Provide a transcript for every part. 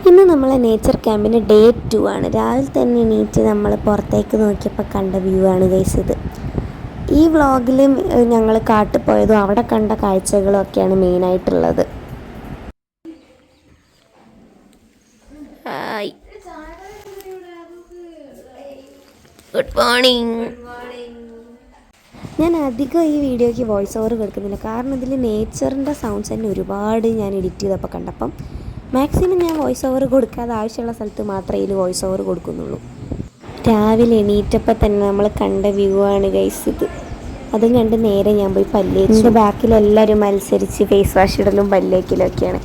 ഇന്ന് നമ്മളെ നേച്ചർ ക്യാമ്പിന് ഡേ 2 ആണ്. രാവിലെ തന്നെ എണീറ്റ് നമ്മൾ പുറത്തേക്ക് നോക്കിയപ്പോൾ കണ്ട വ്യൂ ആണ് ഗൈസ് ഇത്. ഈ വ്ളോഗിൽ ഞങ്ങൾ കാട്ടിൽ പോയതും അവിടെ കണ്ട കാഴ്ചകളും ഒക്കെയാണ് മെയിനായിട്ടുള്ളത്. Hi, good morning. ഞാൻ അധികം ഈ വീഡിയോയ്ക്ക് വോയിസ് ഓവർ കൊടുക്കുന്നില്ല, കാരണം ഇതിൽ നേച്ചറിൻ്റെ സൗണ്ട്സ് തന്നെ ഒരുപാട് ഞാൻ എഡിറ്റ് ചെയ്തപ്പോൾ കണ്ടപ്പം മാക്സിമം ഞാൻ വോയിസ് ഓവർ കൊടുക്കാതെ ആവശ്യമുള്ള സ്ഥലത്ത് മാത്രമേ ഇതിൽ വോയിസ് ഓവർ കൊടുക്കുന്നുള്ളൂ. രാവിലെ എണീറ്റപ്പോൾ തന്നെ നമ്മൾ കണ്ട വ്യൂ ആണ് ഗൈസ് ഇത്. അതും കണ്ട് നേരെ ഞാൻ പോയി പല്ലേച്ചു. ബാക്കിൽ എല്ലാവരും മത്സരിച്ച് ഫേസ് വാഷ് ഇടലും പല്ലേക്കലും ഒക്കെയാണ്.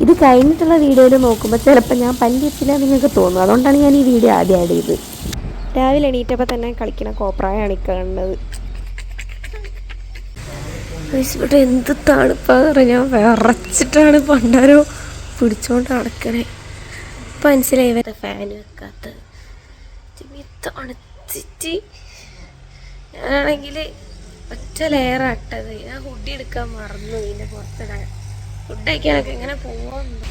ഇത് കഴിഞ്ഞിട്ടുള്ള വീഡിയോയിൽ നോക്കുമ്പോൾ ചിലപ്പോൾ ഞാൻ പല്ലേച്ചില്ല നിങ്ങൾക്ക് തോന്നും. അതുകൊണ്ടാണ് ഞാൻ ഈ വീഡിയോ ആദ്യം ആഡ് ചെയ്തത്. രാവിലെ എണീറ്റപ്പോൾ തന്നെ കളിക്കണ കോപ്രായാണ് ഈ കാണുന്നത്. ഇവിടെ എന്ത് തണുപ്പാന്ന് പറഞ്ഞാൽ വിറച്ചിട്ടാണ് പണ്ടാരോ പിടിച്ചോണ്ട് നടക്കണേ. ഇപ്പം മനസ്സിലായി വരെ ഫാൻ വെക്കാത്ത തണുത്തിട്ട്. ഞാനാണെങ്കിൽ ഒറ്റ ലെയറാട്ടത്. ഞാൻ ഹുഡി എടുക്കാൻ മറന്നു. ഇതിൻ്റെ പുറത്തിടാൻ ഫുഡ് കഴിക്കാനൊക്കെ എങ്ങനെ പോകുന്നുണ്ടോ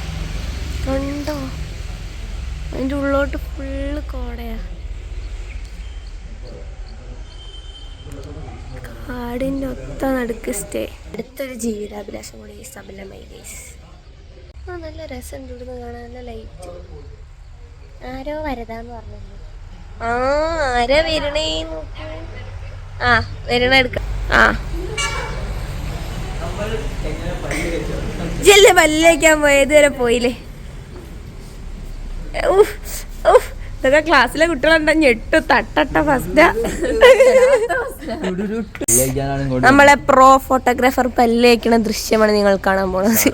കണ്ടോ? അതിൻ്റെ ഉള്ളോട്ട് ഫുള്ള് കോടയാ. കാടിൻ്റെ ഒത്ത നടുക്ക് സ്റ്റേ. അടുത്തൊരു ജീവിതാഭിലാഷം കൂടി സബലമായി ഗൈസ്. നല്ല രസമുണ്ട് ഇവിടുന്ന് കാണാൻ. നല്ല ലൈറ്റ്. ആരോ വരതാന്ന് പറഞ്ഞല്ലോ. ആരാ വരണേ നോക്കി. വരണ എടുക്കാം. ജല്ല പല്ലേക്കാൻ പോയത് വരെ പോയില്ലേ. ഇതൊക്കെ ക്ലാസ്സിലെ കുട്ടികളുണ്ടാ ഞെട്ടു തട്ടട്ട ഫസ്റ്റ്. നമ്മളെ പ്രോ ഫോട്ടോഗ്രാഫർ പല്ലേക്കണ ദൃശ്യമാണ് നിങ്ങൾ കാണാൻ പോണത്.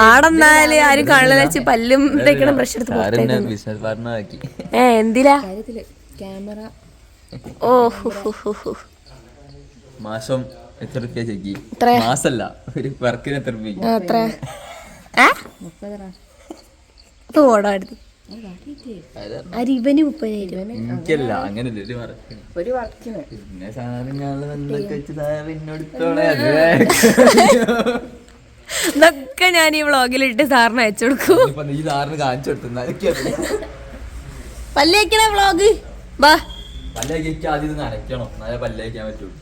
ആടെന്നാല് ആരും കാണുന്ന വെച്ച് പല്ലും തേക്കണ ബ്രഷ് എടുത്ത് എന്തിലാ ക്യാമറ. മാസം എത്ര മാസല്ല ഒരു വർക്കിന് എത്ര ഓടാടുന്നു. അരിവന് 30,000. എനിക്കല്ല അങ്ങനല്ല ഒരു വർക്കിന്. പിന്നെ ഇതൊക്കെ ഞാൻ ഈ വ്ളോഗിലിട്ട് സാറിന് അയച്ചു കൊടുക്കും. ഈ സാറിന് കാണിച്ചു കൊടുത്തു പല്ലേക്കണ വ്ളോഗ്. ബാ പല്ലേക്ക് ആദ്യം നനയ്ക്കണം, എന്നാലേ പല്ലേക്കാൻ പറ്റുള്ളൂ.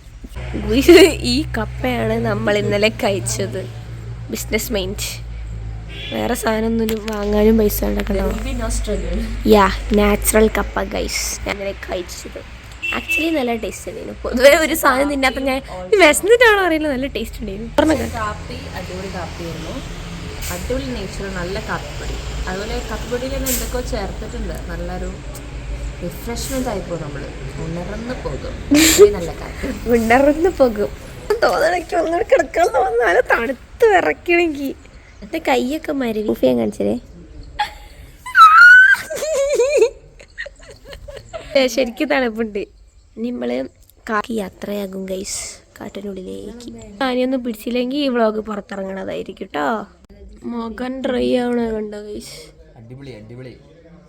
ഈ കപ്പയാണ് നമ്മൾ ഇന്നലെ കഴിച്ചത്. Business mind. വേറെ സാധനമൊന്നും വാങ്ങാനും പൈസ ഉണ്ടാക്കണം. നാച്ചുറൽ കപ്പ ഗൈസ് ഞാൻ കഴിച്ചത്. ആക്ച്വലി നല്ല ടേസ്റ്റ് ഉണ്ടായിരുന്നു. പൊതുവെ ഒരു സാധനം തിന്നാത്ത ഞാൻ വിശന്നിട്ടാണോ അറിയില്ല, നല്ല ടേസ്റ്റ് ഉണ്ടായിരുന്നു. കാപ്പി അടിപൊളി കാപ്പിയായിരുന്നു. അടിപൊളി നേച്ചർ, നല്ല കാപ്പിപ്പൊടി. അതുപോലെ കാപ്പിപ്പൊടിയിൽ തന്നെ എന്തൊക്കെയോ ചേർത്തിട്ടുണ്ട്. നല്ലൊരു റിഫ്രഷ്മെന്റ് ആയിപ്പോ നമ്മള് ഉണർന്ന് പോകും. നല്ല കാപ്പി ഉണർന്ന് പോകും. തോന്നണക്ക് ഒന്നും കിടക്കാൻ തോന്നാലും തണുത്ത് വിറയ്ക്കണമെങ്കിൽ. എന്റെ കൈയൊക്കെ മരവിഫ് ഞാൻ കാണിച്ചേ. ശരിക്കും തണുപ്പുണ്ട്. നമ്മള് യാത്രയാകും ഗൈസ് കാട്ടിനുള്ളിലേക്ക്. ആനയൊന്നും പിടിച്ചില്ലെങ്കിൽ ഈ വ്ളോഗ് പുറത്തിറങ്ങണതായിരിക്കും കേട്ടോ. മുഖം ഡ്രൈ ആവണ കണ്ടോ ഗൈസ്.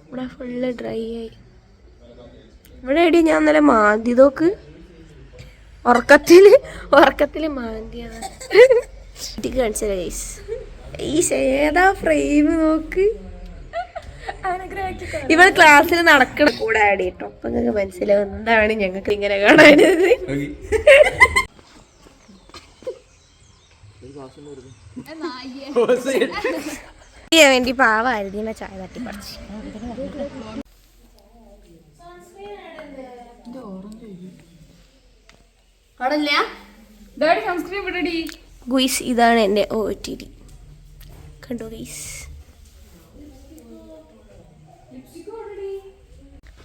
ഇവിടെ ഫുള്ള് ഡ്രൈ ആയി. ഇവിടെ എടി ഞാൻ ഇന്നലെ മാന്തി നോക്ക്. ഉറക്കത്തില് മാന്തിയാണ്. കാണിച്ചല്ലേ ഗൈസ്. ഈ ഏതാ ഫ്രെയിം നോക്ക്. ഇവൾ ക്ലാസ്സിൽ നടക്കണ കൂടെ ആഡ് ചെയ്യട്ടോ. അപ്പൊ നിങ്ങൾക്ക് മനസ്സിലാവും എന്താണ് ഞങ്ങൾക്ക് ഇങ്ങനെ കാണാനത്. വേണ്ടി പാവായിരുന്നു ചായ തട്ടി പറിച്ച്. ഗുയിസ് ഇതാണ് എൻ്റെ OOTD. കണ്ടോ ഗൈസ്.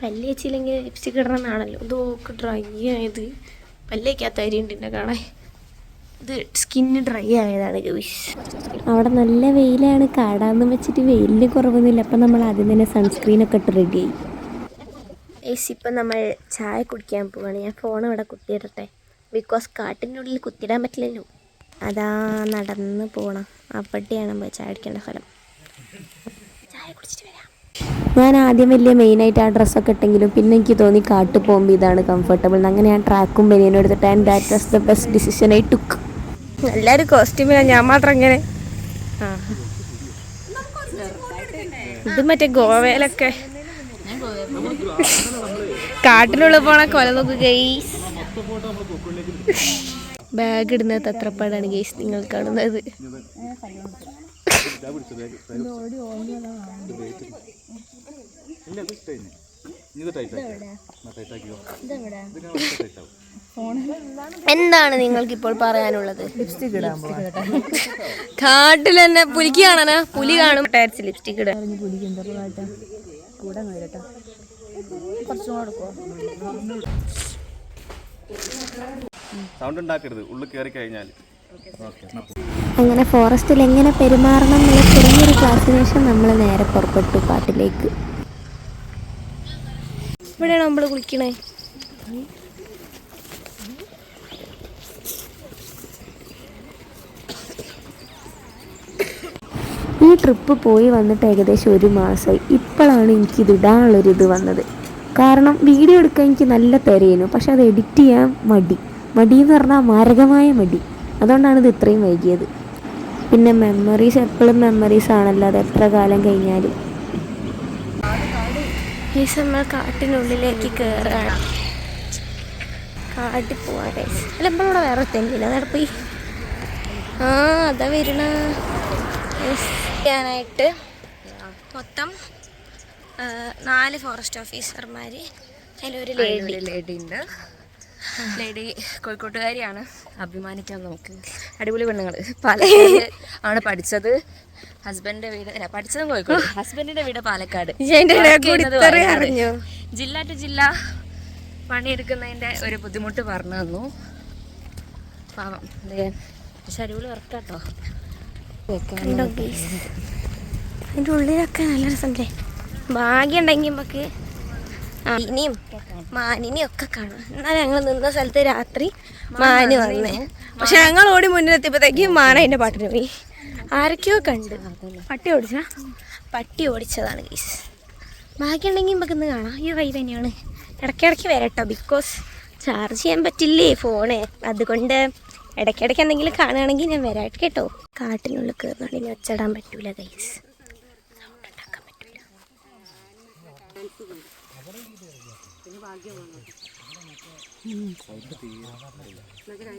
പല്ലേച്ചില്ലെങ്കിൽ ലിപ്സ്റ്റിക് ഇടണമെന്നാണല്ലോ. ഇതൊക്കെ ഡ്രൈ ആയത്. പല്ലേക്കാത്ത അരിയുണ്ട് എന്നെ കാണാൻ. ഇത് സ്കിന്ന് ഡ്രൈ ആയതാണ് ഗൈസ്. അവിടെ നല്ല വെയിലാണ്. കാടാന്ന് വെച്ചിട്ട് വെയിലിന് കുറവൊന്നുമില്ല. അപ്പം നമ്മൾ ആദ്യം തന്നെ സൺസ്ക്രീനൊക്കെ ഇട്ട് റെഡിയായി. ഗൈസ് ഇപ്പം നമ്മൾ ചായ കുടിക്കാൻ പോവാണ്. ഞാൻ ഫോൺ ഇവിടെ കുത്തിയിടട്ടെ. ബിക്കോസ് കാട്ടിനുള്ളിൽ കുത്തിയിടാൻ പറ്റില്ലല്ലോ. അതാ നടന്ന് പോകണം. അപ്പട്ടിയാണ് പോയി ചായ അടിക്കേണ്ട സ്ഥലം. ചായ കുടിച്ചിട്ട് വരാം. ഞാൻ ആദ്യം വലിയ മെയിനായിട്ട് ആ ഡ്രസ്സൊക്കെ ഇട്ടെങ്കിലും പിന്നെ എനിക്ക് തോന്നി കാട്ടിൽ പോകുമ്പോൾ ഇതാണ് കംഫർട്ടബിൾ. അങ്ങനെ ഞാൻ ട്രാക്കും ബനിയനും എടുത്തിട്ട് and that was the best decision I took. എല്ലാവരും കോസ്റ്റ്യൂമിലാണ്, ഞാൻ മാത്രം ഇങ്ങനെ. ഇത് മറ്റേ ഗോവയിലൊക്കെ കാട്ടിനുള്ളിൽ പോണ കൊല നോക്ക് ഗെയ്സ്. ബാഗ് ഇടുന്നത് തത്രപ്പാടാണ് ഗെയ്സ് നിങ്ങൾ കാണുന്നത്. എന്താണ് നിങ്ങൾക്ക് ഇപ്പോൾ പറയാനുള്ളത്? കാട്ടിൽ തന്നെ പുലിക്ക് കാണാനാ? പുലി കാണും ലിപ്സ്റ്റിക് ഇടാൻ. സൗണ്ട് ഉണ്ടാക്കരുത് ഉള്ളിൽ കയറി കഴിഞ്ഞാൽ. അങ്ങനെ ഫോറസ്റ്റിൽ എങ്ങനെ പെരുമാറണം എന്നുള്ള ചെറിയൊരു ക്ലാസ്സിന് ശേഷം നമ്മൾ നേരെ പുറപ്പെട്ടു കാട്ടിലേക്ക്. ഇവിടെയാണ് നമ്മൾ കുളിക്കണേ. ഈ ട്രിപ്പ് പോയി വന്നിട്ട് ഏകദേശം 1 മാസമായി. ഇപ്പോഴാണ് എനിക്കിത് ഇടാനുള്ളൊരിത് വന്നത്. കാരണം വീഡിയോ എടുക്കാൻ എനിക്ക് നല്ല തിരയുന്നു, പക്ഷെ അത് എഡിറ്റ് ചെയ്യാൻ മടി എന്ന് പറഞ്ഞാൽ മാരകമായ മടി. അതുകൊണ്ടാണ് ഇത് ഇത്രയും വൈകിയത്. പിന്നെ മെമ്മറീസ് എപ്പോഴും മെമ്മറീസ് ആണല്ലോ, അത് എത്ര കാലം കഴിഞ്ഞാലും. ഈ നമ്മൾ കാട്ടിനുള്ളിലേക്ക് കയറുകയാണ്. കാട്ടിൽ പോവാൻ അല്ല നമ്മളിവിടെ വേറെ തെങ്ങില്ല നടപ്പോയി. അതാ വരണ ചെയ്യാനായിട്ട് മൊത്തം 4 ഫോറസ്റ്റ് ഓഫീസർമാർ, അതിലൊരു ലേഡി ഉണ്ട്. ലേഡി കോഴിക്കോട്ടുകാരിയാണ്, അഭിമാനിക്കാം നമുക്ക്. അടിപൊളി പെണ്ണുങ്ങൾ. പാലക്കാട് ആണ് പഠിച്ചത്. ഹസ്ബൻഡിന്റെ വീട് പഠിച്ചതും കോഴിക്കോട്, ഹസ്ബൻഡിന്റെ വീട് പാലക്കാട്. ജില്ല ടു ജില്ല പണിയെടുക്കുന്നതിന്റെ ഒരു ബുദ്ധിമുട്ട് പറഞ്ഞു തന്നു. പാവം. പക്ഷെ അടിപൊളി വർക്കാട്ടോ. അതിൻ്റെ ഉള്ളിലൊക്കെ നല്ല രസമല്ലേ. ഭാഗ്യം ഉണ്ടെങ്കിൽ നമുക്ക് ഇനിയും മാനിനെയും ഒക്കെ കാണാം. എന്നാലും ഞങ്ങൾ നിന്ന സ്ഥലത്ത് രാത്രി മാന് വന്നേ. പക്ഷെ ഞങ്ങൾ ഓടി മുന്നിലെത്തിയപ്പോഴത്തേക്കും മാന അതിൻ്റെ പാട്ടിന് പോയി. ആരൊക്കെയോ കണ്ട്. പട്ടി ഓടിച്ചതാണ് ഗീസ്. ഭാഗ്യം ഉണ്ടെങ്കിൽ നമുക്ക് ഇന്ന് കാണാം. ഈ വഴി തന്നെയാണ്. ഇടയ്ക്കിടയ്ക്ക് വരട്ടോ, ബിക്കോസ് ചാർജ് ചെയ്യാൻ പറ്റില്ലേ ഫോണ്. അതുകൊണ്ട് ഇടയ്ക്കിടയ്ക്ക് എന്തെങ്കിലും കാണുകയാണെങ്കിൽ ഞാൻ വരാട്ട് കേട്ടോ. കാട്ടിനുള്ളിൽ കയറുകയാണെങ്കിൽ ഒച്ചടാൻ പറ്റൂല ഗൈസ്, സൗണ്ട് ഉണ്ടാക്കാൻ പറ്റൂല. കഴിഞ്ഞ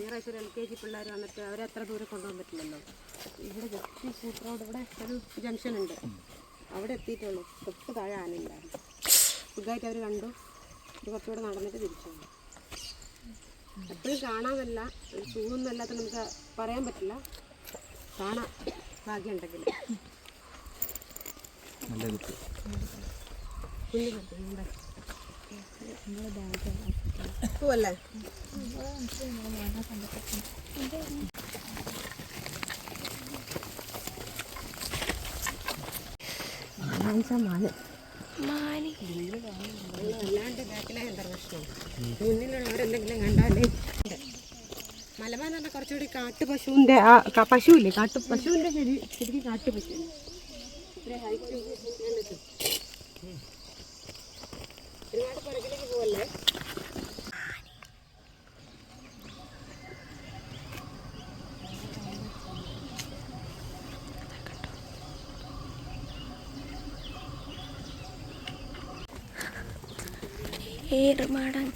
പ്രാവശ്യം ഒരു LKG പിള്ളേർ വന്നിട്ട് അവരെ അത്ര ദൂരം കൊണ്ടുപോകാൻ പറ്റില്ലല്ലോ. ഇവിടെ ജസ്റ്റ് ഫുഡ് റോഡ്, ഇവിടെ ഒരു ജംഗ്ഷൻ ഉണ്ട്, അവിടെ എത്തിയിട്ടുള്ളൂ. തൊട്ട് താഴെ ആനയുണ്ടായിരുന്നു. സുഖമായിട്ട് അവർ കണ്ടു. ഇത് കുറച്ചുകൂടെ നടന്നിട്ട് തിരിച്ചു വന്നു. എപ്പോഴും കാണാമല്ല, ഒരു സൂന്നല്ലാത്ത നമുക്ക് പറയാൻ പറ്റില്ല. കാണാം ഭാഗ്യം ഉണ്ടെങ്കിൽ. പോവല്ലേ അല്ലാണ്ട് ബാക്കിലെ എന്താ പ്രശ്നം, മുന്നിലുള്ളവരെന്തെങ്കിലും കണ്ടാലേ. മലമാൻ പറഞ്ഞാൽ കുറച്ചുകൂടി കാട്ടുപശുവിൻ്റെ പശുവില്ലേ, പശുവിൻ്റെ ശരിക്കും കാട്ടുപശു. ഒരുപാട് പുറകിലേക്ക് പോവല്ലേ. ഏറുമാടൻ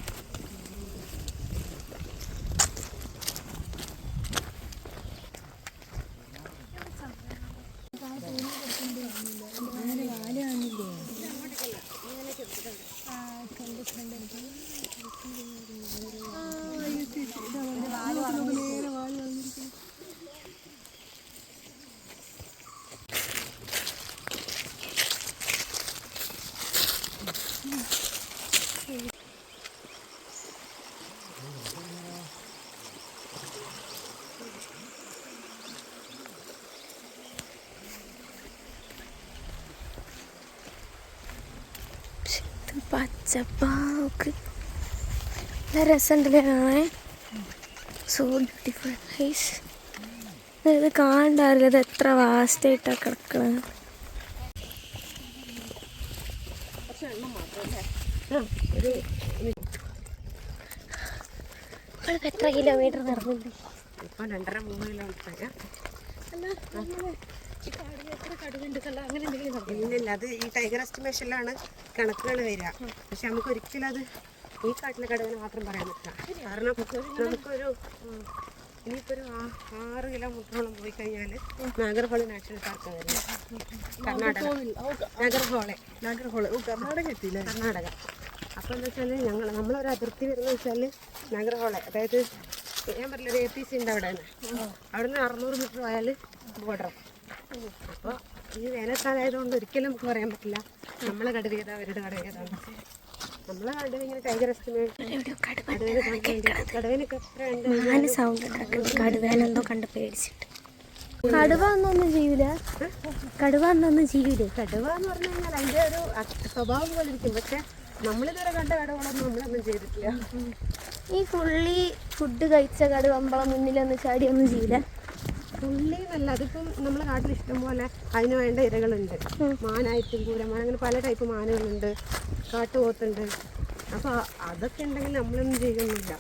പച്ചപ്പാക്ക് നല്ല രസമുണ്ടല്ലേ കാണാൻ. So beautiful nice. ഇത് കാണണ്ടാറില്ല, ഇത് എത്ര വാസ്റ്റായിട്ടാണ് കിടക്കണത്. നമ്മളിപ്പോൾ എത്ര കിലോമീറ്റർ നടന്നിട്ടുണ്ട്? ഇപ്പം 2.5-3 കിലോമീറ്റർ. അല്ല എത്ര കടുകുണ്ട് അങ്ങനെ അങ്ങനെയല്ല, അത് ഈ ടൈഗർ എസ്റ്റിമേഷനിലാണ് കണക്കുകൾ വരിക. പക്ഷെ നമുക്ക് ഒരിക്കലും അത് ഈ കാട്ടിലെ കടുവനെ മാത്രം പറയാൻ പറ്റില്ല. കാരണം നമുക്കൊരു ഇനിയിപ്പോൾ ഒരു 6 കിലോമീറ്ററോളം പോയി കഴിഞ്ഞാൽ നാഗർഹോള നാഷണൽ പാർക്കാണ് വരുന്നത്. കർണാടക കർണാടക. അപ്പോൾ എന്താ വെച്ചാൽ നമ്മളൊരു അതിർത്തി വരുന്നത് വെച്ചാൽ നാഗർഹോള, അതായത് ഞാൻ പറഞ്ഞില്ല ഒരു APC ഉണ്ട് അവിടെ നിന്ന് 600 മീറ്റർ പോയാൽ ബോർഡർ. അപ്പോൾ ഈ വേനൽക്കാലമായതുകൊണ്ട് ഒരിക്കലും നമുക്ക് പറയാൻ പറ്റില്ല നമ്മളെ കടുവ ഏതാ അവരുടെ കടുവ ഏതാണ്. നമ്മളെ കടുവ ഇങ്ങനെ ടൈഗർ എസ്റ്റിമേറ്റ് കടുവനൊക്കെ എത്ര ഉണ്ട് കടുവേനെന്തോ കണ്ട് പേടിച്ചിട്ട്. കടുവ എന്നൊന്നും ചെയ്യൂല. കടുവ എന്നൊന്നും ചെയ്യൂലേ? കടുവ എന്ന് പറഞ്ഞു കഴിഞ്ഞാൽ അതിൻ്റെ ഒരു സ്വഭാവം പോലെ ഇരിക്കും. പക്ഷെ നമ്മളിതുവരെ കണ്ട കടുവകളൊന്നും നമ്മളൊന്നും ചെയ്തിട്ടില്ല. ഈ പുള്ളി ഫുഡ് കഴിച്ച കടുവ നമ്മളെ മുന്നിലൊന്നും ചാടിയൊന്നും ചെയ്യില്ല. പുള്ളി എന്നല്ല, അതിപ്പം നമ്മളെ നാട്ടിൽ ഇഷ്ടം പോലെ അതിന് വേണ്ട ഇരകളുണ്ട്. മാനായിട്ടും കൂരമാൻ, അങ്ങനെ പല ടൈപ്പ് മാനുകളുണ്ട്, കാട്ടുപോത്തുണ്ട്. അപ്പോൾ അതൊക്കെ ഉണ്ടെങ്കിൽ നമ്മളൊന്നും ചെയ്യുന്നില്ല.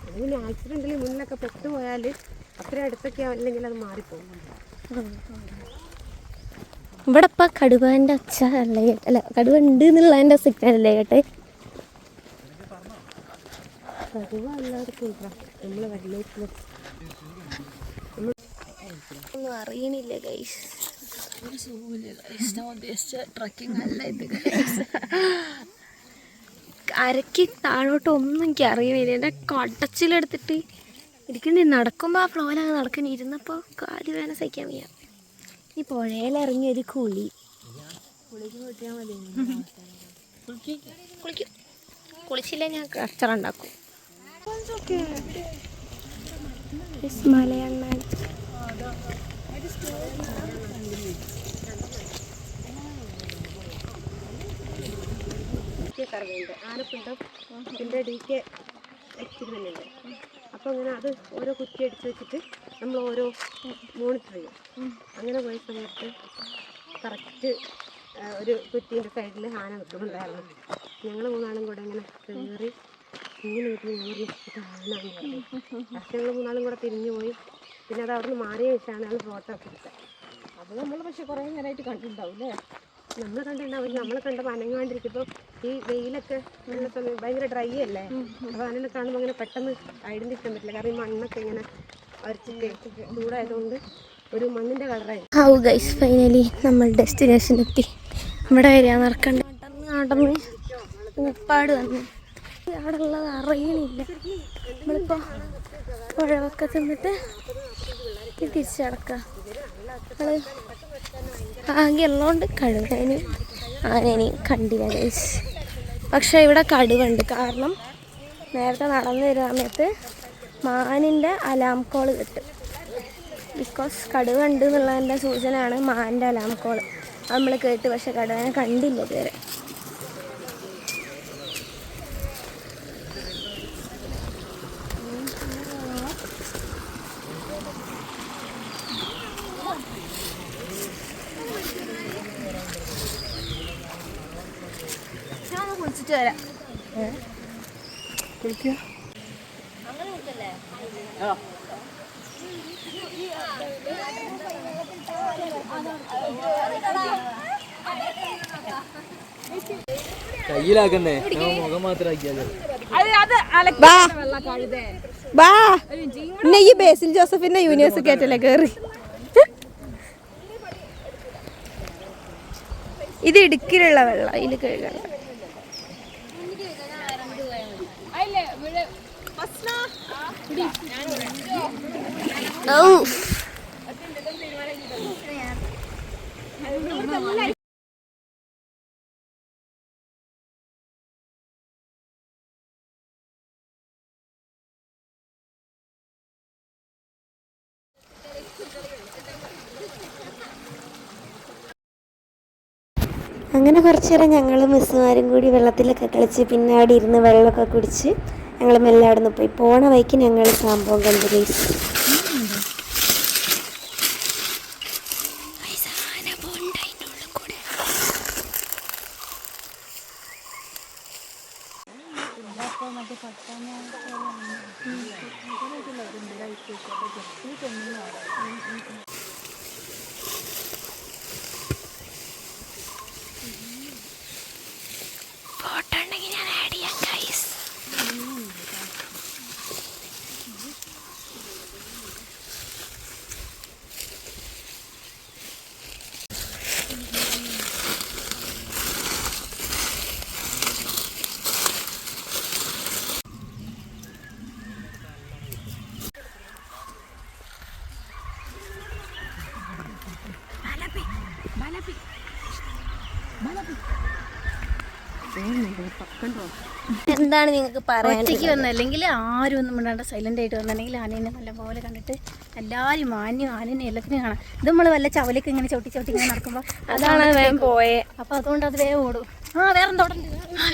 അതിന് ആക്സിഡൻറ്റിൽ മുന്നിലൊക്കെ പെട്ടുപോയാൽ അത്ര അടുത്തൊക്കെ അല്ലെങ്കിൽ അത് മാറിപ്പോകും. ഇവിടെ ഇപ്പം കടുവേൻ്റെ ഒച്ച അല്ലേ അല്ല, കടുവ ഉണ്ട് എന്നുള്ളതിൻ്റെ സിഗ്നൽ അല്ലേ കേട്ടെ? കടുവ എല്ലാവർക്കും നമ്മൾ വല്ലേക്ക് ഒന്നും അറിയണില്ല ഗൈസ്. അരക്ക് താഴോട്ട് ഒന്നും എനിക്ക് അറിയണില്ല. എൻ്റെ കടച്ചിലെടുത്തിട്ട് ഇരിക്കണ്ടേ, നടക്കുമ്പോൾ ആ ഫ്ലോയിലങ്ങ് നടക്കാൻ ഇരുന്നപ്പോൾ കാല് വേന സഹിക്കാൻ വയ്യ. ഈ പുഴയിലിറങ്ങി ഒരു കുളിച്ചില്ല ഞാൻ കച്ചറുണ്ടാക്കും. മലയണ്ണാൻ സർവേണ്ട് ആനപ്പിണ്ടം ഇതിൻ്റെ DK എക്സ്പെരിമെൻ്റ് ഉണ്ട്. അപ്പോൾ അങ്ങനെ അത് ഓരോ കുറ്റി അടിച്ച് വെച്ചിട്ട് നമ്മൾ ഓരോ മോണിറ്റർ ചെയ്യും. അങ്ങനെ പോയ സമയത്ത് കറക്റ്റ് ഒരു കുറ്റീൻ്റെ സൈഡിൽ ആന നിൽക്കുന്നുണ്ടായിരുന്നു. ഞങ്ങൾ 3 ആളും കൂടെ ഇങ്ങനെ കയറി ഇങ്ങനെ വീട്ടിൽ ഞങ്ങൾ ആനാന്ന് പറഞ്ഞു. പക്ഷേ ഞങ്ങൾ 3 ആളും കൂടെ തിരിഞ്ഞു പോയി. പിന്നെ അത് അവിടെ നിന്ന് മാറിയ ശേഷമാണ് അത് ഫോട്ടോ ഒക്കെ എടുത്തത്. അപ്പോൾ നമ്മൾ പക്ഷേ കുറേ നേരമായിട്ട് കണ്ടിട്ടുണ്ടാവും അല്ലേ? നമ്മൾ കണ്ടിട്ടുണ്ടാവും. നമ്മളെ കണ്ടപ്പോൾ അനങ്ങാണ്ടിരിക്കുമ്പോൾ ഈ വെയിലൊക്കെ ഉള്ള സമയം ഭയങ്കര ഡ്രൈ അല്ലേ? അപ്പോൾ അതിനെ കാണുമ്പോൾ അങ്ങനെ പെട്ടെന്ന് ഐഡൻറ്റിഫൈ ചെയ്യാൻ പറ്റില്ല. കാരണം ഈ മണ്ണൊക്കെ ഇങ്ങനെ അരച്ചിട്ട് ചൂടായതുകൊണ്ട് ഒരു മണ്ണിൻ്റെ കളറായി. ഹൗ ഗൈസ്, ഫൈനലി നമ്മൾ ഡെസ്റ്റിനേഷൻ എത്തി. ഇവിടെ വരിക നടക്കണ്ട. നടന്ന് ഉപ്പാട് വന്നു. അവിടെ ഉള്ളത് അറിയണില്ല. നമ്മളിപ്പോൾ പുഴവൊക്കെ തിന്നിട്ട് തിരിച്ചടക്കുക. നമ്മൾ ആകെയുള്ളതുകൊണ്ട് കടുവേനും ആനേനെയും കണ്ടില്ല ഗൈസ്. പക്ഷേ ഇവിടെ കടുവുണ്ട്. കാരണം നേരത്തെ നടന്നു വരുന്ന സമയത്ത് മാനിൻ്റെ അലാം കോൾ കിട്ടും. ബിക്കോസ് കടുവ ഉണ്ട് എന്നുള്ളതിൻ്റെ സൂചനയാണ് മാനിൻ്റെ അലാം കോൾ. നമ്മൾ കേട്ട്, പക്ഷെ കടുവനെ കണ്ടില്ല ഇതുവരെ. കുളിച്ചിട്ട് വരാം. കുളിക്കുക കയ്യിലാക്കണ്ടേ, മുഖം മാത്രം ആക്കിയാലോ. പിന്നെ ഈ ബേസിൽ ജോസഫിന്റെ യൂണിവേഴ്സിറ്റി കയറി. ഇത് ഇടുക്കിലുള്ള വെള്ളം, ഇതിൽ കഴുകണം. അങ്ങനെ കുറച്ച് നേരം ഞങ്ങൾ മിസ്സുമാരും കൂടി വെള്ളത്തിലൊക്കെ കളിച്ച് പിന്നെ അവിടെ ഇരുന്ന് വെള്ളമൊക്കെ കുടിച്ച് ഞങ്ങൾ മെല്ലെ അവിടെ നിന്ന് പോയി. പോണ വഴിക്ക് ഞങ്ങൾ സംഭവം കണ്ടു ഗൈസ്. എന്താണ് നിങ്ങൾക്ക് പറയാൻ? ഒറ്റയ്ക്ക് വന്ന അല്ലെങ്കിൽ ആരും ഒന്നും മിണ്ടാണ്ട് സൈലന്റ് ആയിട്ട് വന്നിട്ടുണ്ടെങ്കിൽ ആനേനെ നല്ലപോലെ കണ്ടിട്ട് എല്ലാവരും മാന്യം ആനേനെ എല്ലാത്തിനും കാണാം. ഇത് നമ്മൾ വല്ല ചവലൊക്കെ ഇങ്ങനെ ചവിട്ടി ഇങ്ങനെ നടക്കുമ്പോൾ അതാണ് വേഗം പോയേ. അപ്പോൾ അതുകൊണ്ട് അത് വേഗം ഓടും.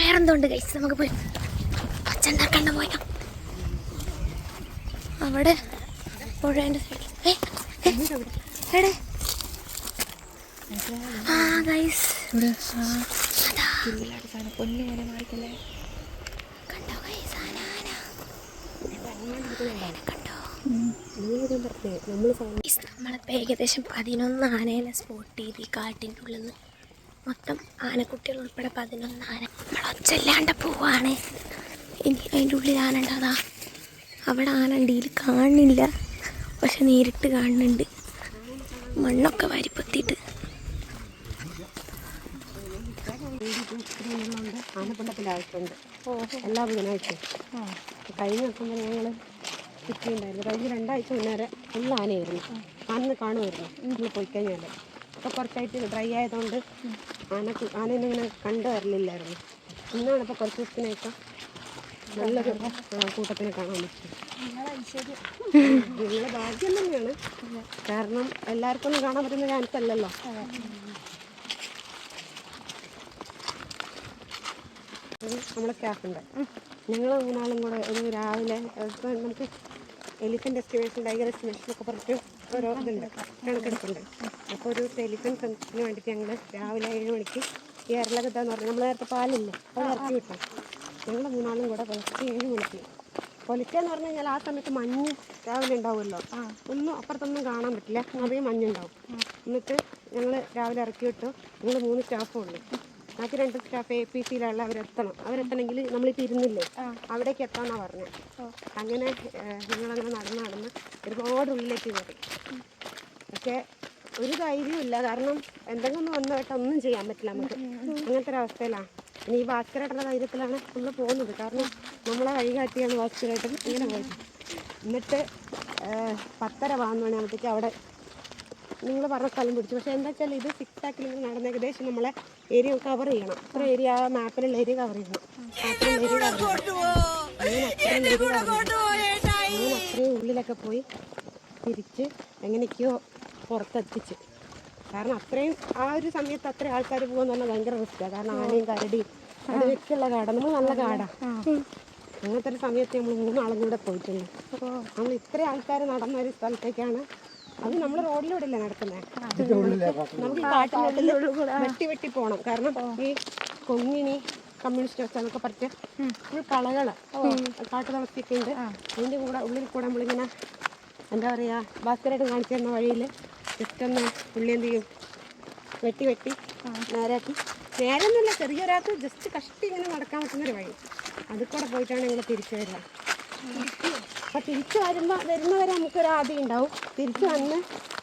വേറെന്തോണ്ട് കഴിച്ച് നമുക്ക് പോയി ഒച്ച ഉണ്ടാക്കണ്ട പോയാ. അവിടെ പുഴേൻ്റെ സൈഡിൽ ആ ഗൈസ് കണ്ടോ ഗൈസ് ആന കണ്ടോ? നമ്മളിപ്പോൾ ഏകദേശം 11 ആനേനെ സ്പോട്ട് ചെയ്ത് ഈ കാട്ടിൻ്റെ ഉള്ളിൽ നിന്ന് മൊത്തം ആനക്കുട്ടികൾ ഉൾപ്പെടെ 11 ആന. നമ്മൾ ഒച്ചല്ലാണ്ട് പോവാണ്. ഇനി അതിൻ്റെ ഉള്ളിൽ ആന ഉണ്ടാതാ അവിടെ ആന ഉണ്ട്. ഇതിൽ കാണുന്നില്ല, പക്ഷെ നേരിട്ട് കാണുന്നുണ്ട്. മണ്ണൊക്കെ വാരിപ്പൊത്തിയിട്ട് ആനപ്പിണ്ടത്തിലായിട്ടുണ്ട് എല്ലാ ബുധനാഴ്ചയും. കഴിഞ്ഞ ദിവസം വരെ ഞങ്ങൾ ചുറ്റിയുണ്ടായിരുന്നു. കഴിഞ്ഞ 2 ആഴ്ച മുന്നേറെ ഫുൾ ആനയായിരുന്നു. അന്ന് കാണുമായിരുന്നു ഇന്ന് പോയി കഴിഞ്ഞാൽ. ഇപ്പോൾ കുറച്ചായിട്ട് ഡ്രൈ ആയതുകൊണ്ട് ആനേനെ ഇങ്ങനെ കണ്ടു വരലില്ലായിരുന്നു. ഇന്നാണ് ഇപ്പോൾ കുറച്ച് ദിവസത്തിനേക്കാം നല്ലൊരു കൂട്ടത്തിനെ കാണാൻ പറ്റും. നിങ്ങളുടെ ഭാഗ്യം തന്നെയാണ്, കാരണം എല്ലാവർക്കും ഒന്നും കാണാൻ പറ്റുന്ന ചാൻസ് അല്ലല്ലോ. നമ്മളെ സ്റ്റാഫുണ്ട്. ഞങ്ങൾ 3 ആളും കൂടെ ഒരു രാവിലെ ഇപ്പം നമുക്ക് എലിഫൻ്റ് എസ്റ്റിമേഷൻ, ടൈഗർ എസ്റ്റിമേഷൻ ഒക്കെ പറഞ്ഞിട്ട് ഓരോ ഇതുണ്ട്, കണക്കെടുപ്പുണ്ട്. അപ്പോൾ ഒരു എലിഫൻ്റ് സെൻസിന് വേണ്ടിയിട്ട് ഞങ്ങൾ രാവിലെ 7 മണിക്ക് ഈ എറലകത്താന്ന് പറഞ്ഞാൽ നമ്മൾ നേരത്തെ പാലില്ലേ അത് ഇറക്കി വിട്ടു. ഞങ്ങൾ 3 ആളും കൂടെ പുലർച്ചെ 7 മണിക്ക് പൊലിക്കാന്ന് പറഞ്ഞു കഴിഞ്ഞാൽ ആ സമയത്ത് മഞ്ഞ് രാവിലെ ഉണ്ടാവുമല്ലോ, ഒന്നും അപ്പുറത്തൊന്നും കാണാൻ പറ്റില്ല, നിറയെ മഞ്ഞുണ്ടാവും. എന്നിട്ട് ഞങ്ങൾ രാവിലെ ഇറക്കി വിട്ടു. ഞങ്ങൾ 3 സ്റ്റാഫും ഉള്ളു. ബാക്കി 2 സ്റ്റാഫ് APCയിലുള്ള അവരെത്തണമെങ്കിൽ നമ്മളിപ്പോൾ ഇരുന്നില്ലേ അവിടേക്ക് എത്താമെന്നാണ് പറഞ്ഞത്. അങ്ങനെ ഞങ്ങളങ്ങനെ നടന്ന് ഒരുപാട് ഉള്ളിലേക്ക് കയറി. പക്ഷേ ഒരു ധൈര്യമില്ല, കാരണം എന്തെങ്കിലും ഒന്ന് വന്നു കേട്ടാൽ ഒന്നും ചെയ്യാൻ പറ്റില്ല നമുക്ക്. അങ്ങനത്തെ ഒരവസ്ഥയിലാണ്. ഇനി ഈ ഭാസ്കരേട്ടൻ്റെ ധൈര്യത്തിലാണ് നമ്മൾ പോകുന്നത്, കാരണം നമ്മളെ വഴി കാട്ടിയാണ് ഭാസ്കരേട്ടൻ ഇങ്ങനെ പോയത്. എന്നിട്ട് 10:30 മണിയാകുമ്പോഴത്തേക്ക് അവിടെ നിങ്ങൾ പറഞ്ഞ സ്ഥലം പിടിച്ചു. പക്ഷേ എന്താ വെച്ചാൽ ഇത് 6 ആക്കിൽ ഇങ്ങനെ നടന്ന് ഏകദേശം നമ്മളെ ഏരിയ കവർ ചെയ്യണം. അത്ര ഏരിയ ആ മാപ്പിലുള്ള ഏരിയ കവർ ചെയ്യണം. അത്രയും ഉള്ളിലൊക്കെ പോയി തിരിച്ച് എങ്ങനെയൊക്കെയോ പുറത്തെത്തിച്ച്. കാരണം അത്രയും ആ ഒരു സമയത്ത് അത്രയും ആൾക്കാർ പോകുമെന്ന് പറഞ്ഞാൽ ഭയങ്കര റിസ്ക്കാണ്. കാരണം ആനയും കരടിയും അതൊക്കെയുള്ള കാടാണ്, നമ്മൾ നല്ല കാടാണ്. അങ്ങനത്തെ ഒരു സമയത്ത് നമ്മൾ 3 ആളും കൂടെ പോയിട്ടുണ്ട്. നമ്മൾ ഇത്രയും ആൾക്കാർ നടന്ന ഒരു സ്ഥലത്തേക്കാണ്. അത് നമ്മൾ റോഡിലൂടെ അല്ലേ നടക്കുന്നത്, നമുക്ക് ഈ കാട്ടിനുള്ളിൽ വെട്ടി പോകണം. കാരണം ഈ കൊങ്ങിണി കമ്മ്യൂണിസ്റ്റ് വെച്ചാന്നൊക്കെ പറഞ്ഞ ഫുൾ കളകള് കാട്ടുതളത്തിയൊക്കെ ഉണ്ട്. അതിൻ്റെ ഉള്ളിൽ കൂടെ നമ്മളിങ്ങനെ എന്താ പറയുക, ഭാസ്കരായിട്ട് കാണിച്ചു തരുന്ന വഴിയിൽ ജസ്റ്റ് ഒന്ന് പുള്ളി എന്ത് ചെയ്യും, വെട്ടി നേരാക്കി. നേരൊന്നുമില്ല, ചെറിയൊരാൾക്ക് ജസ്റ്റ് കഷ്ടി ഇങ്ങനെ നടക്കാൻ പറ്റുന്നൊരു വഴി. അതിൽ കൂടെ പോയിട്ടാണ് ഞങ്ങൾ തിരിച്ചു വരിക. അപ്പോൾ തിരിച്ചു വരുന്നവരെ നമുക്കൊരു ആദ്യം ഉണ്ടാവും. തിരിച്ചു വന്ന്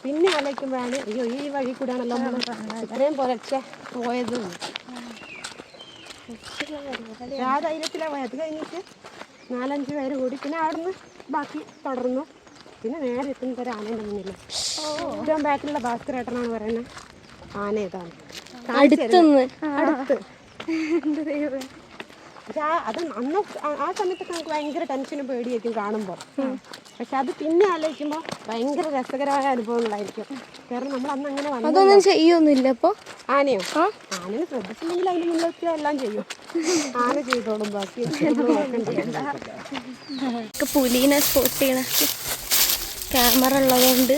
പിന്നെ ആലോചിക്കുമ്പോഴാണ് അയ്യോ ഈ വഴി കൂടെയാണല്ലോ നമ്മൾ ഇത്രയും പുലർച്ചെ പോയതും. ആ ധൈര്യത്തിലാണ് പോയത്. അത് കഴിഞ്ഞിട്ട് 4-5 പേര് കൂടി പിന്നെ അവിടുന്ന് ബാക്കി തുടർന്നു. പിന്നെ നേരെ എത്തുന്നത് ഒരു ആനേൻ്റെ മുന്നിൽ. ഏറ്റവും ബാക്കിലുള്ള ഭാസ്കരേട്ടനാണ് പറയുന്നത് ആന ഇതാണ് അടുത്ത്. പക്ഷെ അത് അന്ന് ആ സമയത്തൊക്കെ നമുക്ക് ഭയങ്കര ടെൻഷനും പേടിയായിരിക്കും കാണുമ്പോൾ. പക്ഷെ അത് പിന്നെ ആലോചിക്കുമ്പോൾ ഭയങ്കര രസകരമായ അനുഭവങ്ങളായിരിക്കും. കാരണം നമ്മൾ അന്ന് അങ്ങനെ അതൊന്നും ചെയ്യൊന്നുമില്ല. അപ്പോൾ ആനയോ ആനയെ ശ്രദ്ധിച്ചില്ലെങ്കിൽ അതിന് മുന്നിലൊക്കെ എല്ലാം ചെയ്യും. ആന ചെയ്തോളും, ബാക്കി പുലീനെ സ്പോട്ട് ചെയ്യണ ക്യാമറ ഉള്ളതുകൊണ്ട്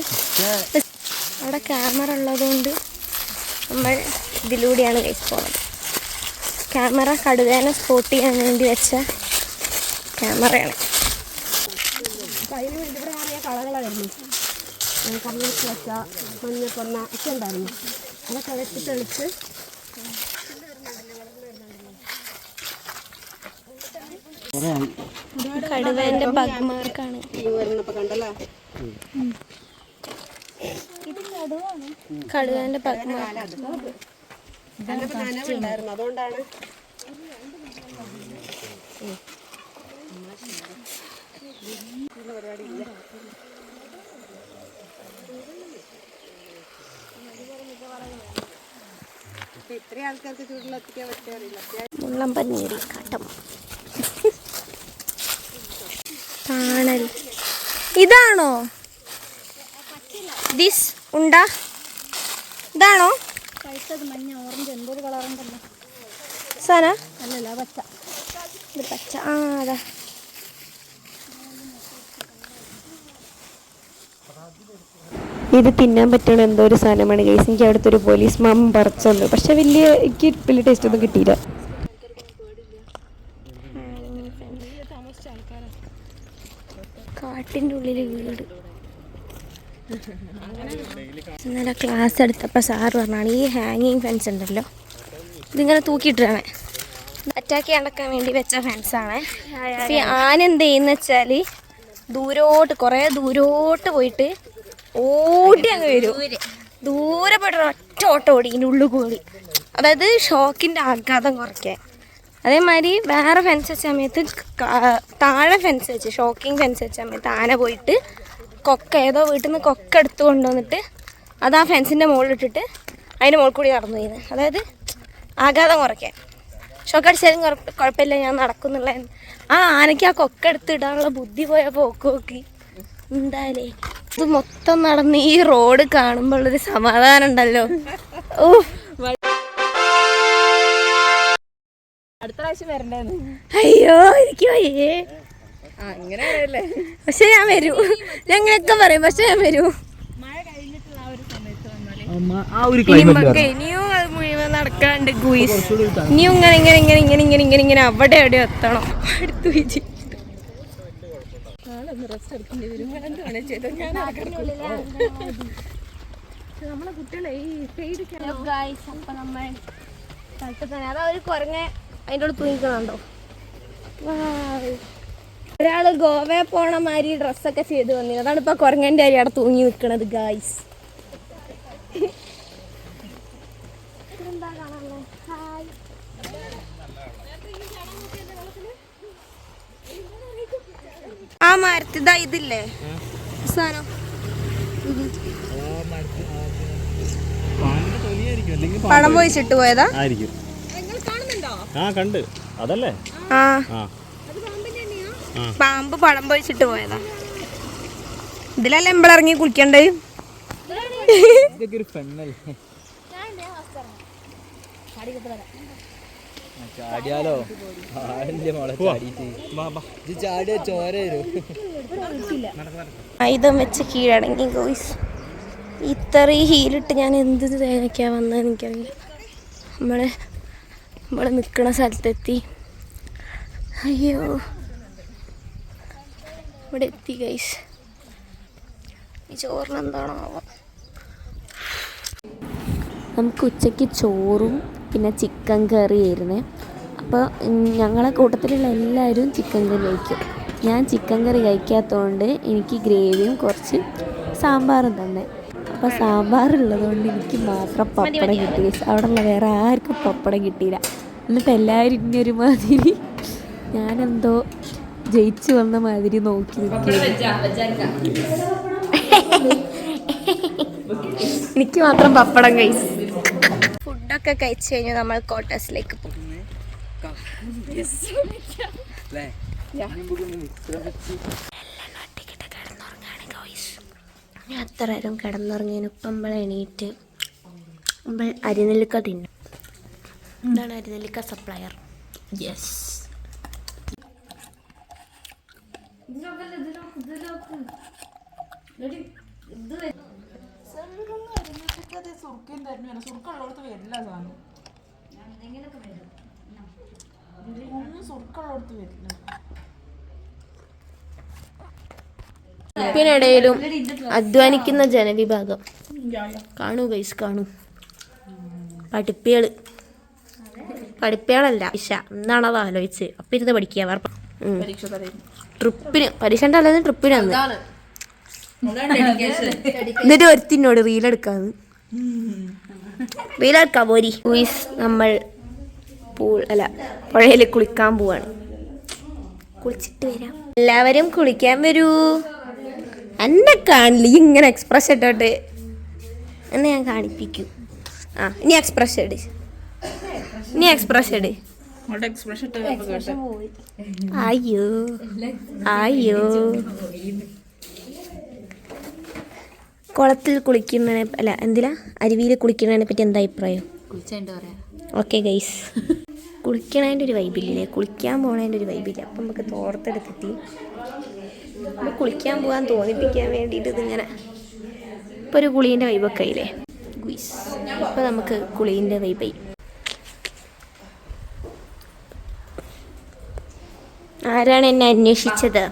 നമ്മൾ ഇതിലൂടെയാണ് കഴിച്ച് പോകുന്നത്. ക്യാമറ കടുവേനെ സ്പോട്ട് ചെയ്യാൻ വേണ്ടി വെച്ച ക്യാമറയാണ്. അതിന് വേണ്ടി ഇവിടെ നിറയെ കളകളായിരുന്നു. കമ്മ്യൂണിസ്റ്റ് വെച്ച മഞ്ഞപ്പൊന്ന ഒക്കെ ഉണ്ടായിരുന്നു. അതൊക്കെ വെച്ച് തെളിച്ച് കടുവേന്റെ ബഗ്മാർക്കാണ് വരുന്നപ്പോൾ കണ്ടല്ലോ. കടുവേന്റെ ബഗ്മാർക്ക് നനവുണ്ടായിരുന്നു, അതുകൊണ്ടാണ്. പരിപാടിയില്ല. ഇത്രയും ആൾക്കാർക്ക് ചൂടുള്ള എത്തിക്കാൻ പറ്റുക അറിയില്ല. മുള്ളം പന്നീരി കാട്ടം കാണൽ. ഇതാണോ ദിസ് ഉണ്ടാ? ഇതാണോ കഴിച്ചത് മഞ്ഞ ഓറഞ്ച് എന്തൊരു കളറുണ്ടല്ലോ. സാന? അല്ലല്ല പച്ച. ഇത് പച്ച. ആ അതാ. ഇത് തിന്നാൻ പറ്റണ എന്തോ ഒരു സാധനമാണ് ഗൈസ്. എനിക്ക് അവിടുത്തെ ഒരു പോലീസ് മാം പറിച്ചത്, പക്ഷെ എനിക്ക് വലിയ ടേസ്റ്റ് ഒന്നും കിട്ടിയില്ല. കാട്ടിൻ്റെ ഉള്ളിൽ വീട്. ഇന്നലെ ക്ലാസ് എടുത്തപ്പോൾ സാറ് പറഞ്ഞാണ് ഈ ഹാങ്ങിങ് ഫെൻസ് ഉണ്ടല്ലോ, ഇതിങ്ങനെ തൂക്കിയിട്ടാണ് അറ്റാക്ക് നടക്കാൻ വേണ്ടി വെച്ച ഫെൻസാണ്. അപ്പം ഈ ആന എന്ത് ചെയ്യുന്ന വെച്ചാൽ കുറേ ദൂരോട്ട് പോയിട്ട് ഓടി അങ്ങ് വരും. ദൂരെ പോയിട്ട് ഒറ്റ ഓട്ടം ഓടി ഇതിൻ്റെ ഉള്ളിൽ കൂടി, അതായത് ഷോക്കിൻ്റെ ആഘാതം കുറയ്ക്കാൻ. അതേമാതിരി വേറെ ഫെൻസ് വെച്ച സമയത്ത് താഴെ ഫെൻസ് വെച്ച് ഷോക്കിംഗ് ഫെൻസ് വെച്ച സമയത്ത് ആന പോയിട്ട് ഏതോ വീട്ടിൽ നിന്ന് കൊക്ക എടുത്ത് കൊണ്ടുവന്നിട്ട് അത് ആ ഫെൻസിൻ്റെ മുകളിലിട്ടിട്ട് അതിൻ്റെ മുകളിൽ കൂടി നടന്നു ചെയ്യുന്നത്, അതായത് ആഘാതം കുറയ്ക്കാൻ. ഷോക്ക് അടിച്ചാലും കുഴപ്പമില്ല, ഞാൻ നടക്കുന്നുള്ള ആ ആനയ്ക്ക് ആ കൊക്ക എടുത്ത് ഇടാനുള്ള ബുദ്ധി പോയ പോക്ക് നോക്കി എന്തായാലേ. ഇത് മൊത്തം നടന്ന് ഈ റോഡ് കാണുമ്പോഴൊരു സമാധാനം ഉണ്ടല്ലോ. ഓ അടുത്ത പ്രാവശ്യം വരണ്ടേന്ന്. അയ്യോ എനിക്ക് വയ്യേ. അങ്ങനെ പറയല്ലേ. പക്ഷെ ഞാൻ വരൂ, ഞങ്ങളൊക്കെ പറയും, പക്ഷെ ഞാൻ വരൂ. മഴ കഴിഞ്ഞിട്ടുള്ള ആ ഒരു സമയത്ത് വന്നാല് ഇനിയും അത് മുഴുവൻ നടക്കാണ്ട് ഗുയിസ്. ഇനിയും ഇങ്ങനെ ഇങ്ങനെ ഇങ്ങനെ ഇങ്ങനെ ഇങ്ങനെ ഇങ്ങനെ ഇങ്ങനെ അവിടെ എവിടെ എത്തണം. അടുത്ത് വിജി റെസ്റ്റ് എടുക്കേണ്ടി വരും. എന്താണ് ചെയ്തത്? ഞാൻ നമ്മളെ കുട്ടികളെ ഈ അപ്പം നമ്മൾ സ്ഥലത്ത് തന്നെ അതാ ഒരു കുരങ്ങ അതിൻ്റെ ഉള്ളിൽ തൂങ്ങിക്കണുണ്ടോ. ഒരാൾ ഗോവയിൽ പോണ മാതിരി ഡ്രസ്സൊക്കെ ചെയ്ത് വന്നിരുന്നു, അതാണ് ഇപ്പൊ കുരങ്ങൻ്റെ അരി അവിടെ തൂങ്ങി നിൽക്കണത് ഗായ്സ്. ആ മരത്തിതാ ഇതില്ലേ സാധനം, പണം പോയിച്ചിട്ട് പോയതാ ആയിരിക്കും. ആ കണ്ട് അതല്ലേ. ആ പാമ്പ് പഴം പോയിച്ചിട്ട് പോയതാ. ഇതിലല്ലേ എമ്പളിറങ്ങി കുളിക്കണ്ടേ. ചാടിയാലോ ചാടിയ ചോര വരും. ആയുധം വെച്ച് കീഴടങ്ങി ഗോയ്സ്. ഇത്രയും ഹീലിട്ട് ഞാൻ എന്ത് തേനൊക്കെയാ വന്നതെന്ന് എനിക്കറിയില്ല. നമ്മൾ നിൽക്കണ സ്ഥലത്തെത്തി. അയ്യോ ഇവിടെ എത്തി ഗൈസ്. ഈ ചോറിന് എന്താണോ ആവാം. നമുക്ക് ഉച്ചയ്ക്ക് ചോറും പിന്നെ ചിക്കൻ കറിയായിരുന്നേ. അപ്പോൾ ഞങ്ങളെ കൂട്ടത്തിലുള്ള എല്ലാവരും ചിക്കൻ കറി കഴിക്കും. ഞാൻ ചിക്കൻ കറി കഴിക്കാത്തതുകൊണ്ട് എനിക്ക് ഗ്രേവിയും കുറച്ച് സാമ്പാറും തന്നെ. അപ്പോൾ സാമ്പാറുള്ളതുകൊണ്ട് എനിക്ക് മാത്രം പപ്പടം കിട്ടി. അവിടെ ഉള്ള വേറെ ആർക്കും പപ്പടം കിട്ടിയില്ല. എന്നിട്ട് എല്ലാവരും ഇന്നൊരു മാതിരി ഞാനെന്തോ ജയിച്ചു വന്ന മാതിരി നോക്കി എനിക്ക് മാത്രം പപ്പടം കഴിച്ചു. ഫുഡൊക്കെ കഴിച്ചു കഴിഞ്ഞു നമ്മൾ ക്വാർട്ടേഴ്സിലേക്ക് പോകും. ഞാൻ അത്ര നേരം കിടന്നുറങ്ങിയതിന് ഇപ്പം നമ്മൾ എണീറ്റ് നമ്മൾ അരിനെല്ലിക്ക തിന്നും. എന്താണ് അരിനെല്ലിക്ക സപ്ലയർ. യെസ് ിടയിലും അധ്വാനിക്കുന്ന ജനവിഭാഗം കാണൂ ഗൈസ്, കാണൂ. പഠിപ്പികളല്ല ഇഷ എന്താണത് ആലോചിച്ച് അപ്പം ഇരുന്ന് പഠിക്കുക. ട്രിപ്പിന് പരീക്ഷൻ്റെ അല്ലാതെ ട്രിപ്പിന് വന്ന് എന്നിട്ട് ഒരുത്തിനോട് റീലെടുക്കാന്ന്. റീലെടുക്കാൻ പോരി. നമ്മൾ പുഴയിൽ കുളിക്കാൻ പോവാണ്. കുളിച്ചിട്ട് വരാം. എല്ലാവരും കുളിക്കാൻ വരൂ. എന്നെ കാണില്ല ഇങ്ങനെ എക്സ്പ്രഷൻ ഇട്ടോട്ട് എന്നെ ഞാൻ കാണിപ്പിക്കും. ആ ഇനി എക്സ്പ്രഷൻ ഇട്. ഇനി എക്സ്പ്രഷൻ ഇട്. അയ്യോ അയ്യോ. കുളത്തിൽ കുളിക്കുന്നതിനെ അല്ല എന്തിനാ അരുവിയിൽ കുളിക്കുന്നതിനെ പറ്റി എന്താ അഭിപ്രായം? ഓക്കെ ഗൈസ്, കുളിക്കണതിൻ്റെ ഒരു വൈബില്ലേ, കുളിക്കാൻ പോണതിൻ്റെ ഒരു വൈബില്ല. അപ്പം നമുക്ക് തോർത്തെടുത്തിട്ട് നമ്മൾ കുളിക്കാൻ പോകാൻ തോന്നിപ്പിക്കാൻ വേണ്ടിയിട്ട് ഇതിങ്ങനെ ഇപ്പോൾ ഒരു കുളീൻ്റെ വൈബൊക്കെ ആയില്ലേ ഗുയ്സ്. ഇപ്പോൾ നമുക്ക് കുളീൻ്റെ വൈബായി. ആരാണ് എന്നെ അന്വേഷിച്ചത്?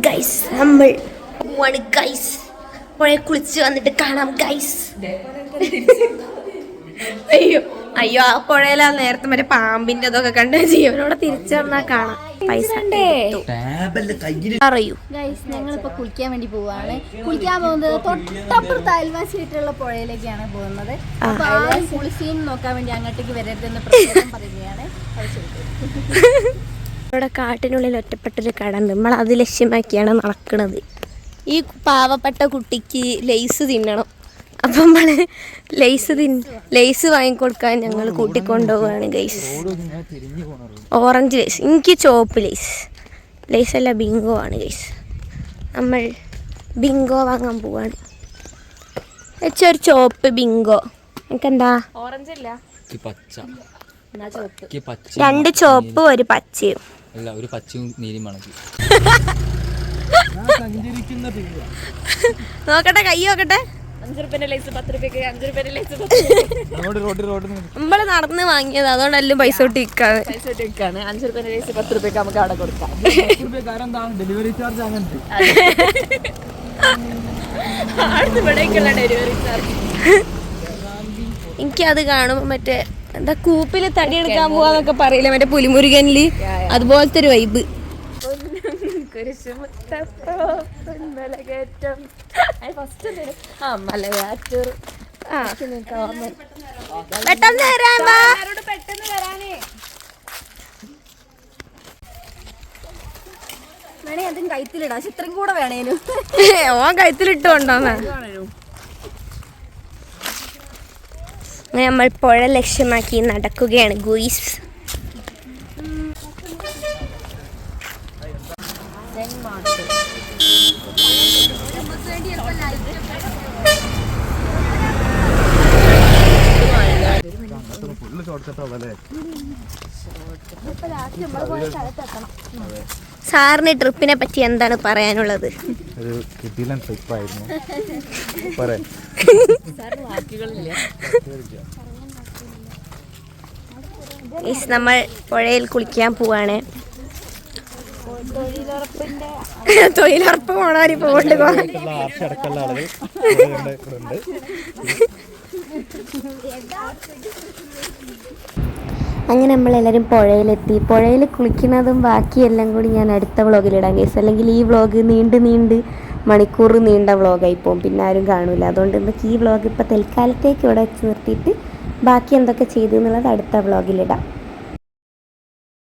ഗൈസ് നമ്മൾ ഗൈസ് പുഴയെ കുളിച്ച് വന്നിട്ട് കാണാം ഗൈസ്. അയ്യോ അയ്യോ, ആ പുഴയിലാ നേരത്തെ മറ്റേ പാമ്പിന്റെ അതൊക്കെ കണ്ട് ജീവനോടെ തിരിച്ചു വന്നാൽ കാണാം. പൈസ അറിയൂ ഗൈസ്, ഞങ്ങളിപ്പോൾ കുളിക്കാൻ വേണ്ടി പോവാണ്. കുളിക്കാൻ പോകുന്നത് തൊട്ടപ്പുറത്ത് അയൽവാസിയായിട്ടുള്ള പുഴയിലേക്കാണ് പോകുന്നത്. അപ്പോൾ ആരും കുളിസീൻ നോക്കാൻ വേണ്ടി അങ്ങോട്ടേക്ക് വരരുതെന്ന് പ്രത്യേകം പറയുകയാണ്. ഇവിടെ കാട്ടിനുള്ളിൽ ഒറ്റപ്പെട്ടൊരു കട ഉണ്ട്. നമ്മൾ അത് ലക്ഷ്യമാക്കിയാണ് നടക്കുന്നത്. ഈ പാവപ്പെട്ട കുട്ടിക്ക് ലേസ് തിന്നണം. അപ്പം നമ്മൾ ലേസ് വാങ്ങിക്കൊടുക്കാൻ ഞങ്ങൾ കൂട്ടിക്കൊണ്ടുപോവാണ് ഗൈസ്. ഓറഞ്ച് ലേസ്, എനിക്ക് ചുവപ്പ് ലേസ് അല്ല ബിങ്കോ ആണ് ഗൈസ്. നമ്മൾ ബിങ്കോ വാങ്ങാൻ പോവാണ്. വെച്ചൊരു ചുവപ്പ് ബിങ്കോ. എനിക്കെന്താ ഓറഞ്ച് ഇല്ല, രണ്ട് ചുവപ്പും ഒരു പച്ചയും. അല്ല, ഒരു പച്ചയും നീലും മണക്കി. നോക്കട്ടെ, കൈ നോക്കട്ടെ. 5 രൂപേന്റെ ലേസ് 10 രൂപയ്ക്ക്, 5 രൂപേന്റെ ലേസ് നമ്മള് നടന്ന് വാങ്ങിയത്, അതുകൊണ്ടെല്ലാം പൈസ തൊട്ട് വിൽക്കാതെ. 5 രൂപേന്റെ ലേസ് 10 രൂപയ്ക്ക് നമുക്ക് അവിടെ കൊടുക്കാം. ഡെലിവറി ചാർജ് അങ്ങനത്തെ ഇവിടേക്കുള്ള ഡെലിവറി ചാർജ്. എനിക്കത് കാണുമ്പോ മറ്റേ എന്താ കൂപ്പില് തടി എടുക്കാൻ പോവാന്നൊക്കെ പറയില്ല, മറ്റേ പുലിമുരുകനില് അതുപോലത്തെ ഒരു വൈബ്. വേണേ അതും കഴുത്തിലിടാം, പക്ഷെ ഇത്രയും കൂടെ വേണേനും. ഓൻ കഴുത്തിലിട്ടുകൊണ്ടോന്നാ. അങ്ങനെ നമ്മൾ പുഴ ലക്ഷ്യമാക്കി നടക്കുകയാണ് ഗുയിസ്. സാറിന് ട്രിപ്പിനെ പറ്റി എന്താണ് പറയാനുള്ളത്? ഒരു കിടിലൻ ട്രിപ്പായിരുന്നു. നമ്മൾ പുഴയിൽ കുളിക്കാൻ പോവാണ്. തൊഴിലുറപ്പ് പോണവര് പോകണ്ട്. അങ്ങനെ നമ്മളെല്ലാവരും പുഴയിലെത്തി. പുഴയിൽ കുളിക്കുന്നതും ബാക്കിയെല്ലാം കൂടി ഞാൻ അടുത്ത വ്ളോഗിലിടാം കേസ്. അല്ലെങ്കിൽ ഈ വ്ളോഗ് നീണ്ട് മണിക്കൂർ നീണ്ട വ്ളോഗായി പോകും, പിന്നെ ആരും കാണൂല. അതുകൊണ്ട് നമുക്ക് ഈ വ്ളോഗ് ഇപ്പോൾ തൽക്കാലത്തേക്ക് ഇവിടെ വെച്ച് നിർത്തിയിട്ട് ബാക്കി എന്തൊക്കെ ചെയ്തു എന്നുള്ളത് അടുത്ത വ്ളോഗിലിടാം.